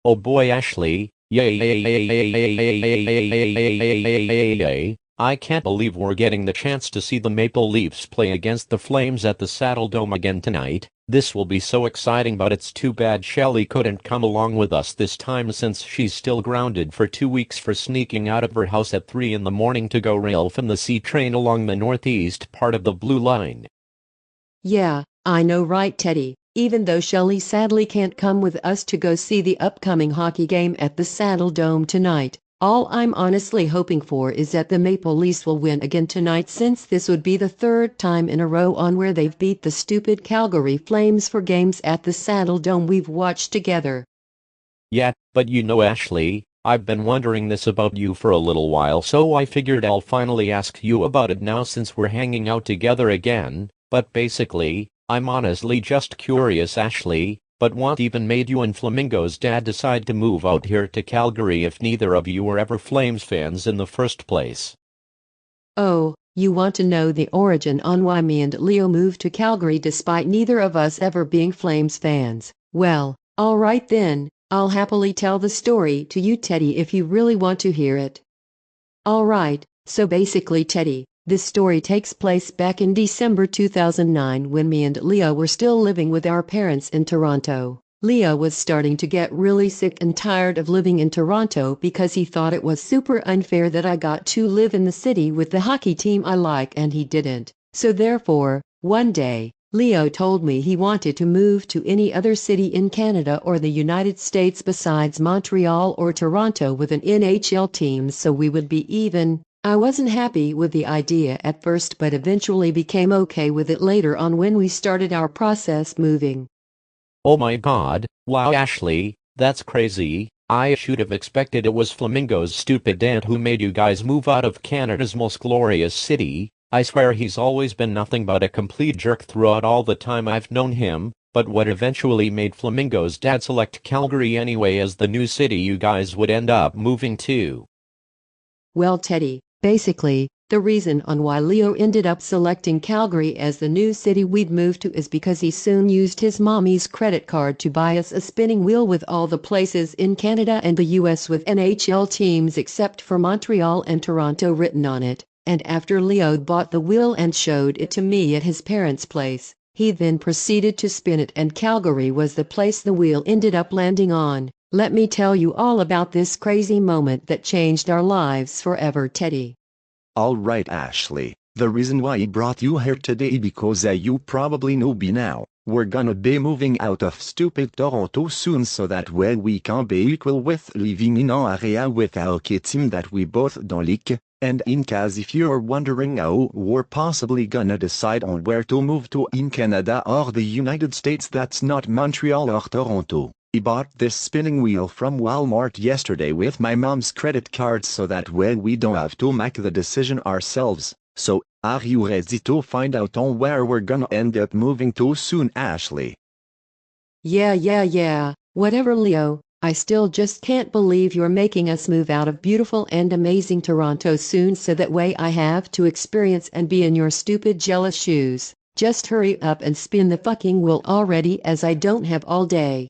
Oh boy, Ashley. Yay. I can't believe we're getting the chance to see the Maple Leafs play against the Flames at the Saddle Dome again tonight. This will be so exciting, but it's too bad Shelly couldn't come along with us this time since she's still grounded for 2 weeks for sneaking out of her house at 3 in the morning to go rail from the C train along the northeast part of the Blue Line. Yeah, I know, right, Teddy? Even though Shelley sadly can't come with us to go see the upcoming hockey game at the Saddle Dome tonight, all I'm honestly hoping for is that the Maple Leafs will win again tonight, since this would be the third time in a row on where they've beat the stupid Calgary Flames for games at the Saddle Dome we've watched together. Yeah, but you know, Ashley, I've been wondering this about you for a little while, so I figured I'll finally ask you about it now since we're hanging out together again. But basically, I'm honestly just curious, Ashley, but what even made you and Flamingo's dad decide to move out here to Calgary if neither of you were ever Flames fans in the first place? Oh, you want to know the origin on why me and Leo moved to Calgary despite neither of us ever being Flames fans? Well, alright then, I'll happily tell the story to you, Teddy, if you really want to hear it. Alright, so basically, Teddy, this story takes place back in December 2009 when me and Leo were still living with our parents in Toronto. Leo was starting to get really sick and tired of living in Toronto because he thought it was super unfair that I got to live in the city with the hockey team I like and he didn't. So therefore, one day, Leo told me he wanted to move to any other city in Canada or the United States besides Montreal or Toronto with an NHL team so we would be even. I wasn't happy with the idea at first but eventually became okay with it later on when we started our process moving. Oh my god, wow, Ashley, that's crazy. I should have expected it was Flamingo's stupid aunt who made you guys move out of Canada's most glorious city. I swear he's always been nothing but a complete jerk throughout all the time I've known him. But what eventually made Flamingo's dad select Calgary anyway as the new city you guys would end up moving to? Well, Teddy, basically, the reason on why Leo ended up selecting Calgary as the new city we'd move to is because he soon used his mommy's credit card to buy us a spinning wheel with all the places in Canada and the US with NHL teams except for Montreal and Toronto written on it. And after Leo bought the wheel and showed it to me at his parents' place, he then proceeded to spin it and Calgary was the place the wheel ended up landing on. Let me tell you all about this crazy moment that changed our lives forever, Teddy. Alright, Ashley, the reason why I brought you here today because you probably know by now, we're gonna be moving out of stupid Toronto soon so that way we can be equal with living in an area with a hockey team that we both don't like. And in case if you're wondering how we're possibly gonna decide on where to move to in Canada or the United States, that's not Montreal or Toronto. I bought this spinning wheel from Walmart yesterday with my mom's credit card so that way we don't have to make the decision ourselves. So, are you ready to find out on where we're gonna end up moving to soon, Ashley? Yeah. Whatever, Leo. I still just can't believe you're making us move out of beautiful and amazing Toronto soon so that way I have to experience and be in your stupid jealous shoes. Just hurry up and spin the fucking wheel already as I don't have all day.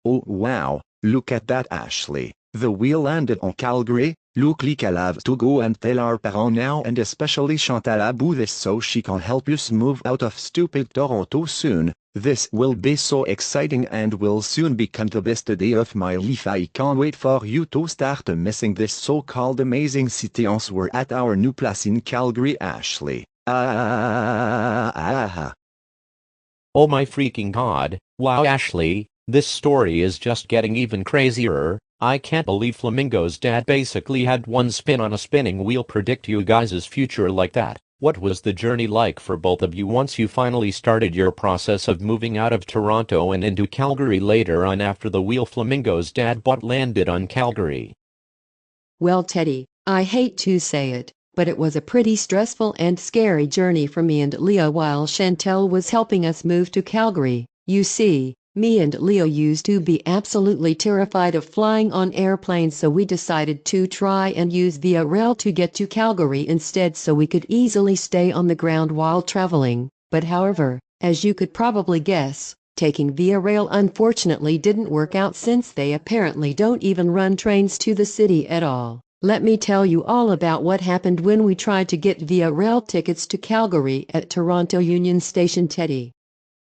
Oh wow, look at that, Ashley. The wheel landed on Calgary. Look like I'll have to go and tell our parents now and especially Chantal about this so she can help us move out of stupid Toronto soon. This will be so exciting and will soon become the best day of my life. I can't wait for you to start missing this so-called amazing city once we're at our new place in Calgary, Ashley. Oh my freaking god, wow, Ashley. This story is just getting even crazier. I can't believe Flamingo's dad basically had one spin on a spinning wheel predict you guys' future like that. What was the journey like for both of you once you finally started your process of moving out of Toronto and into Calgary later on after the wheel Flamingo's dad bought landed on Calgary? Well, Teddy, I hate to say it, but it was a pretty stressful and scary journey for me and Leo while Chantel was helping us move to Calgary. You see, Me and Leo used to be absolutely terrified of flying on airplanes, so we decided to try and use Via Rail to get to Calgary instead so we could easily stay on the ground while traveling. But however, as you could probably guess, taking Via Rail unfortunately didn't work out since they apparently don't even run trains to the city at all. Let me tell you all about what happened when we tried to get Via Rail tickets to Calgary at Toronto Union Station. Teddy.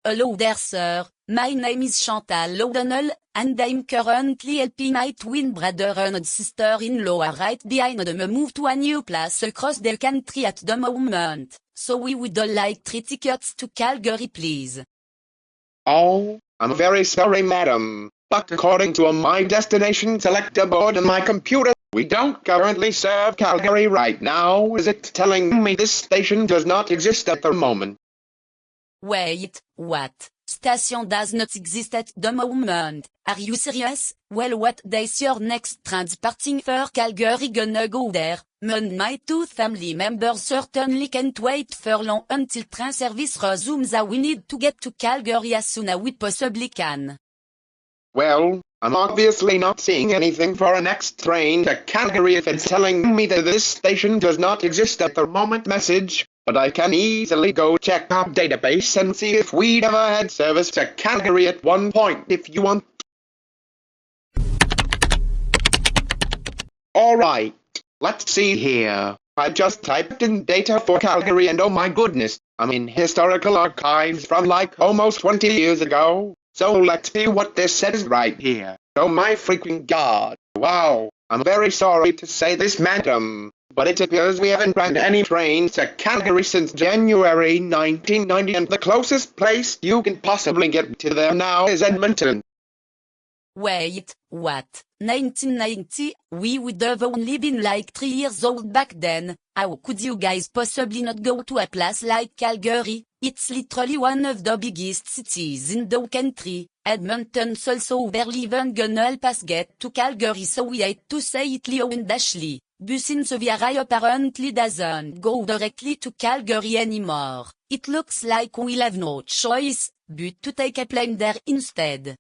Hello there, sir. My name is Chantal O'Donnell, and I'm currently helping my twin brother and sister-in-law right behind me move to a new place across the country at the moment. So we would all like 3 tickets to Calgary, please. Oh, I'm very sorry, madam, but according to my destination selector board on my computer, we don't currently serve Calgary right now. Is it telling me this station does not exist at the moment? Wait, what? Station does not exist at the moment. Are you serious? Well, what day's your next train departing for Calgary gonna go there? My 2 family members certainly can't wait for long until train service resumes. We need to get to Calgary as soon as we possibly can. Well, I'm obviously not seeing anything for a next train to Calgary if it's telling me that this station does not exist at the moment message, but I can easily go check our database and see if we'd ever had service to Calgary at one point if you want. Alright, let's see here. I just typed in data for Calgary and oh my goodness, I'm in historical archives from like almost 20 years ago. So let's see what this says right here. Oh my freaking god. Wow, I'm very sorry to say this, madam, but it appears we haven't run any trains to Calgary since January 1990 and the closest place you can possibly get to there now is Edmonton. Wait, what? 1990? We would have only been like 3 years old back then. How could you guys possibly not go to a place like Calgary? It's literally one of the biggest cities in the country. Edmonton's also barely even gonna help us get to Calgary, so we hate to say it, Leo and Ashley. But since Via Rail apparently doesn't go directly to Calgary anymore, it looks like we'll have no choice but to take a plane there instead.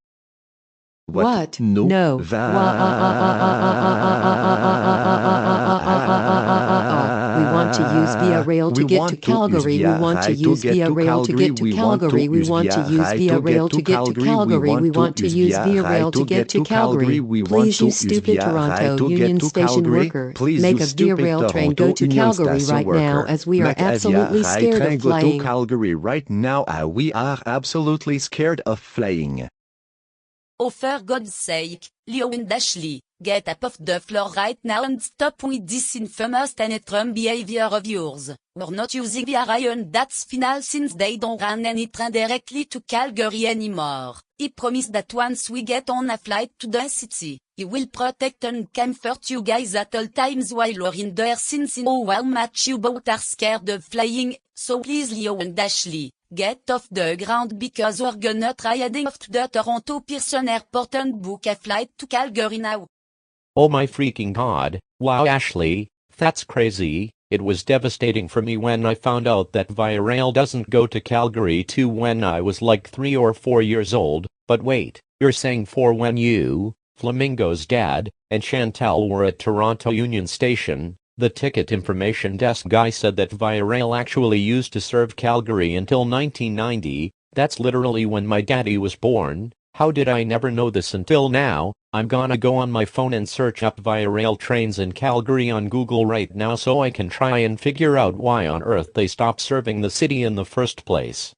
What? No. We want to use Via Rail to get to Calgary. We want to use Via Rail to get to Calgary. We want to use Via Rail to get to Calgary. We want to use Via Rail to get to Calgary. Please, you stupid Toronto Union Station worker, make a Via Rail train go to Calgary right now, as we are absolutely scared of flying. Calgary right now. We are absolutely scared of flying. Oh, for God's sake, Leo and Ashley, get up off the floor right now and stop with this infamous tantrum behavior of yours. We're not using Via Rail and that's final since they don't run any train directly to Calgary anymore. He promised that once we get on a flight to the city, he will protect and comfort you guys at all times while we're in there, since he knows how much you both are scared of flying. So please, Leo and Ashley, get off the ground because we're gonna try heading off to the Toronto Pearson Airport and book a flight to Calgary now. Oh my freaking god, wow Ashley, that's crazy. It was devastating for me when I found out that Via Rail doesn't go to Calgary too when I was like 3 or 4 years old, but wait, you're saying for when you, Flamingo's dad, and Chantal were at Toronto Union Station. The ticket information desk guy said that Via Rail actually used to serve Calgary until 1990, that's literally when my daddy was born. How did I never know this until now? I'm gonna go on my phone and search up Via Rail trains in Calgary on Google right now so I can try and figure out why on earth they stopped serving the city in the first place.